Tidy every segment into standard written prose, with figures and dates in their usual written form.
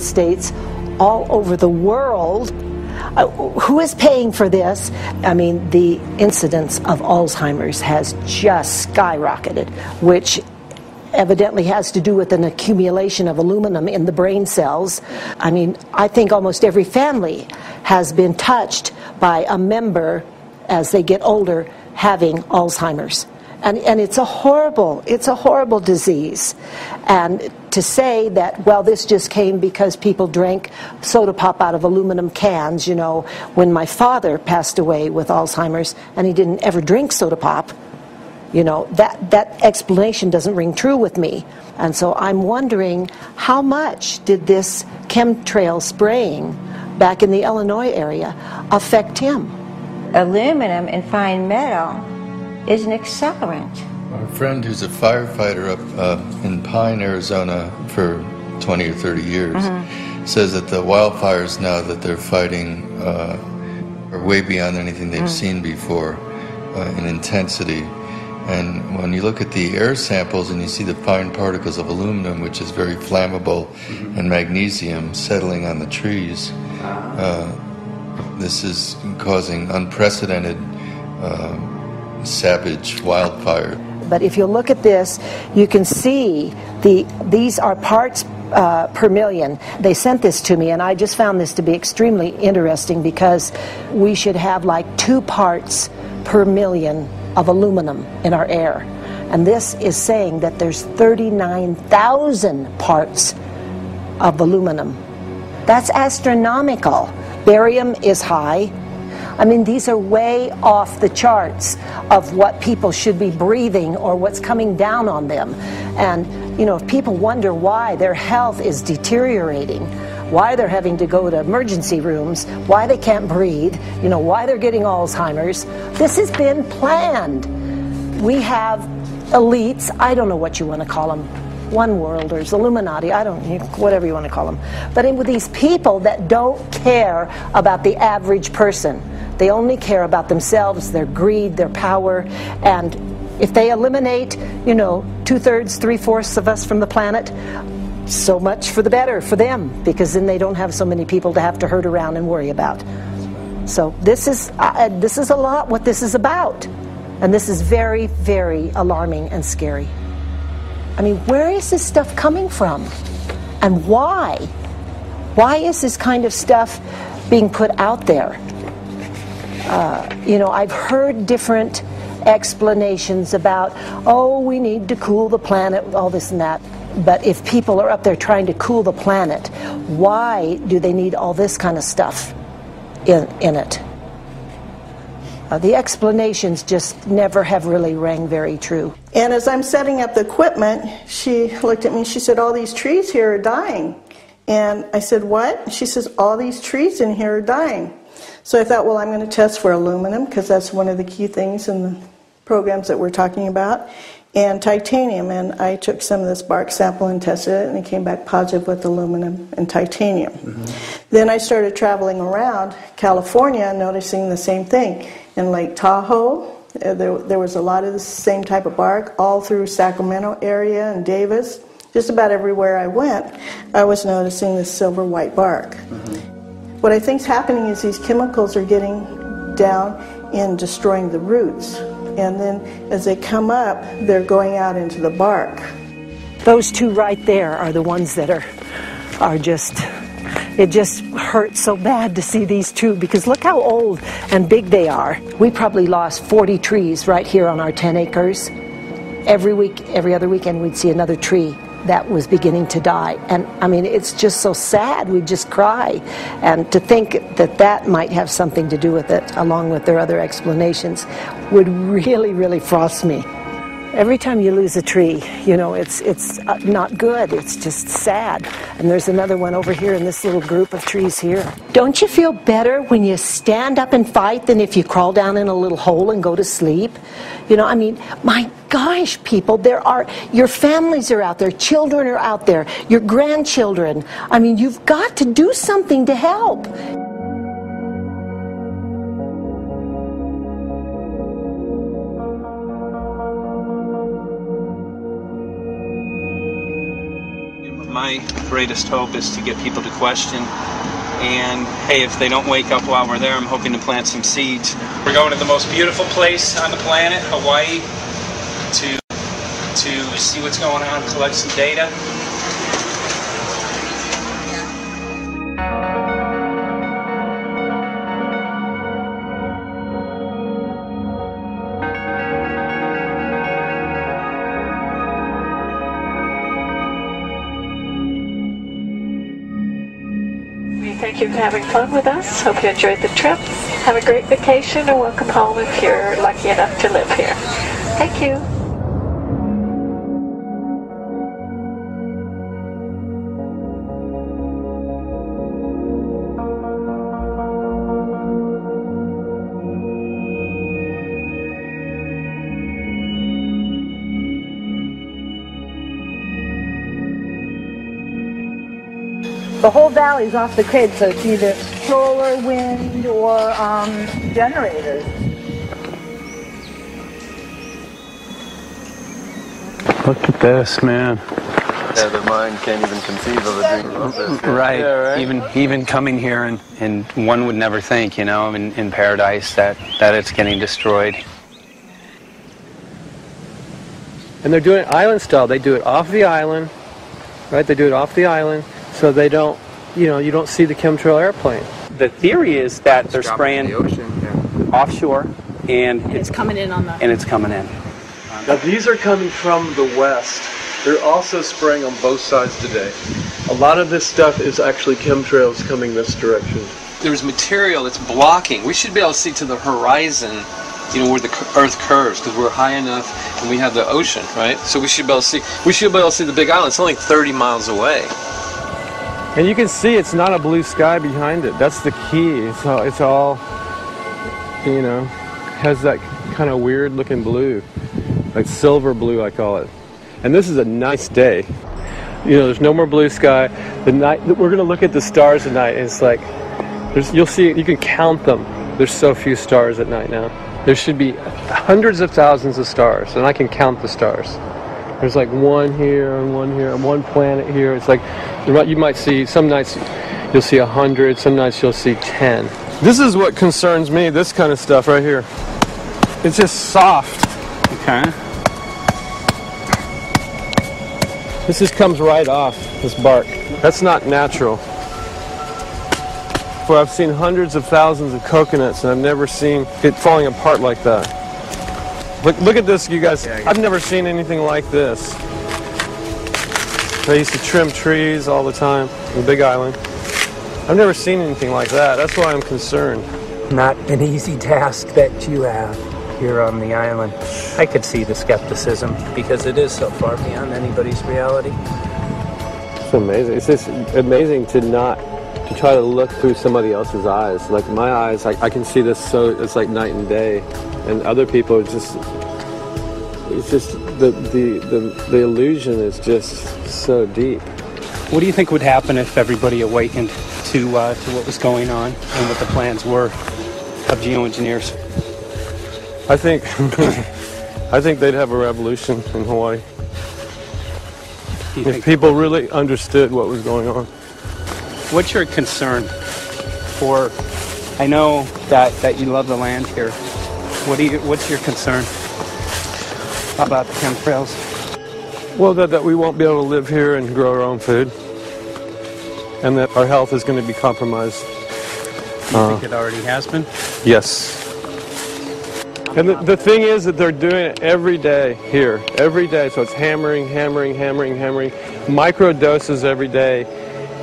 States, all over the world. Who is paying for this? I mean, the incidence of Alzheimer's has just skyrocketed, which evidently has to do with an accumulation of aluminum in the brain cells. I mean, I think almost every family has been touched by a member as they get older having Alzheimer's. And it's a horrible disease. And to say that, well, this just came because people drank soda pop out of aluminum cans, you know, when my father passed away with Alzheimer's and he didn't ever drink soda pop, you know, that explanation doesn't ring true with me. And so I'm wondering, how much did this chemtrail spraying back in the Illinois area affect him? Aluminum and fine metal is an accelerant. A friend who's a firefighter up in Pine, Arizona for 20 or 30 years says that the wildfires now that they're fighting are way beyond anything they've seen before in intensity. And when you look at the air samples and you see the fine particles of aluminum, which is very flammable, and magnesium settling on the trees, this is causing unprecedented savage wildfire. But if you look at this, you can see these are parts per million. They sent this to me, and I just found this to be extremely interesting because we should have like 2 parts per million of aluminum in our air. And this is saying that there's 39,000 parts of aluminum. That's astronomical. Barium is high. I mean, these are way off the charts of what people should be breathing or what's coming down on them. And, you know, if people wonder why their health is deteriorating, why they're having to go to emergency rooms, why they can't breathe, you know, why they're getting Alzheimer's, this has been planned. We have elites, I don't know what you want to call them, one worlders, Illuminati, I don't know, whatever you want to call them. But with these people that don't care about the average person, they only care about themselves, their greed, their power, and if they eliminate, you know, 2/3, 3/4 of us from the planet, so much for the better for them, because then they don't have so many people to have to herd around and worry about. So this is a lot what this is about, and this is very, very alarming and scary. I mean, where is this stuff coming from? And why? Why is this kind of stuff being put out there? You know, I've heard different explanations about, oh, we need to cool the planet, all this and that. But if people are up there trying to cool the planet, why do they need all this kind of stuff in it? The explanations just never have really rang very true. And as I'm setting up the equipment, she looked at me and she said, all these trees here are dying. And I said, what? She says, all these trees in here are dying. So I thought, well, I'm going to test for aluminum, because that's one of the key things in the programs that we're talking about, and titanium. And I took some of this bark sample and tested it, and it came back positive with aluminum and titanium. Then I started traveling around California, noticing the same thing. In Lake Tahoe, there was a lot of the same type of bark, all through Sacramento area and Davis. Just about everywhere I went, I was noticing this silver white bark. What I think is happening is these chemicals are getting down and destroying the roots. And then as they come up, they're going out into the bark. Those two right there are the ones that are just, it just hurts so bad to see these two, because look how old and big they are. We probably lost 40 trees right here on our 10 acres. Every week, every other weekend, we'd see another tree that was beginning to die. And I mean, it's just so sad, we just cry. And to think that that might have something to do with it, along with their other explanations, would really, really frost me. Every time you lose a tree, you know, it's not good, it's just sad. And there's another one over here in this little group of trees here. Don't you feel better when you stand up and fight than if you crawl down in a little hole and go to sleep? You know, I mean, my gosh, people, your families are out there, children are out there, your grandchildren. I mean, you've got to do something to help. My greatest hope is to get people to question. And hey, if they don't wake up while we're there, I'm hoping to plant some seeds. We're going to the most beautiful place on the planet, Hawaii, to see what's going on, collect some data. Thank you for having fun with us. Hope you enjoyed the trip. Have a great vacation and welcome home if you're lucky enough to live here. Thank you. The whole valley's off the grid, so it's either solar, wind, or generators. Look at this, man. Yeah, the mind can't even conceive of a dream of this. Right. Yeah, right. Even coming here, and one would never think, you know, in paradise that it's getting destroyed. And they're doing it island style. They do it off the island, right? They do it off the island. So they don't, you know, you don't see the chemtrail airplane. The theory is that they're spraying the ocean, offshore, and it's coming in on the. And it's coming in. Now these are coming from the west. They're also spraying on both sides today. A lot of this stuff is actually chemtrails coming this direction. There's material that's blocking. We should be able to see to the horizon, you know, where the Earth curves, because we're high enough and we have the ocean, right? So we should be able to see. We should be able to see the Big Island. It's only 30 miles away. And you can see it's not a blue sky behind it. That's the key. It's all, you know, has that kind of weird looking blue, like silver blue, I call it. And this is a nice day. You know, there's no more blue sky. The night we're gonna look at the stars at night, and it's like, you'll see, you can count them. There's so few stars at night now. There should be hundreds of thousands of stars, and I can count the stars. There's like one here and one planet here. It's like, you might see, some nights you'll see 100, some nights you'll see 10. This is what concerns me, this kind of stuff right here. It's just soft. Okay. This just comes right off, this bark. That's not natural. For I've seen hundreds of thousands of coconuts and I've never seen it falling apart like that. Look at this, you guys. I've never seen anything like this. I used to trim trees all the time in the Big Island. I've never seen anything like that. That's why I'm concerned. Not an easy task that you have here on the island. I could see the skepticism because it is so far beyond anybody's reality. It's amazing. It's just amazing to try to look through somebody else's eyes. Like my eyes, I can see this, so it's like night and day. And other people, it's just the illusion is just so deep. What do you think would happen if everybody awakened to what was going on and what the plans were of geoengineers? I think they'd have a revolution in Hawaii. If people really understood what was going on. What's your concern for? I know that you love the land here. What's your concern about the chemtrails? Well, that we won't be able to live here and grow our own food, and that our health is going to be compromised. Do you think it already has been? Yes. And the thing is that they're doing it every day here, every day. So it's hammering, micro doses every day.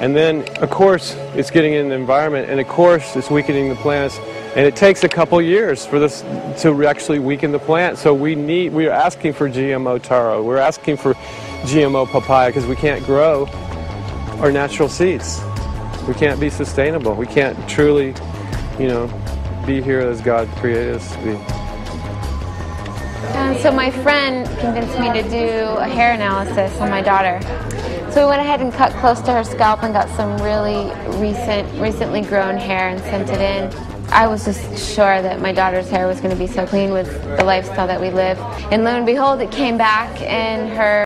And then, of course, it's getting in the environment, and of course, it's weakening the plants. And it takes a couple years for this to actually weaken the plant. So we're asking for GMO taro. We're asking for GMO papaya because we can't grow our natural seeds. We can't be sustainable. We can't truly, you know, be here as God created us to be. So my friend convinced me to do a hair analysis on my daughter. So we went ahead and cut close to her scalp and got some really recently grown hair and sent it in. I was just sure that my daughter's hair was going to be so clean with the lifestyle that we live. And lo and behold, it came back, and her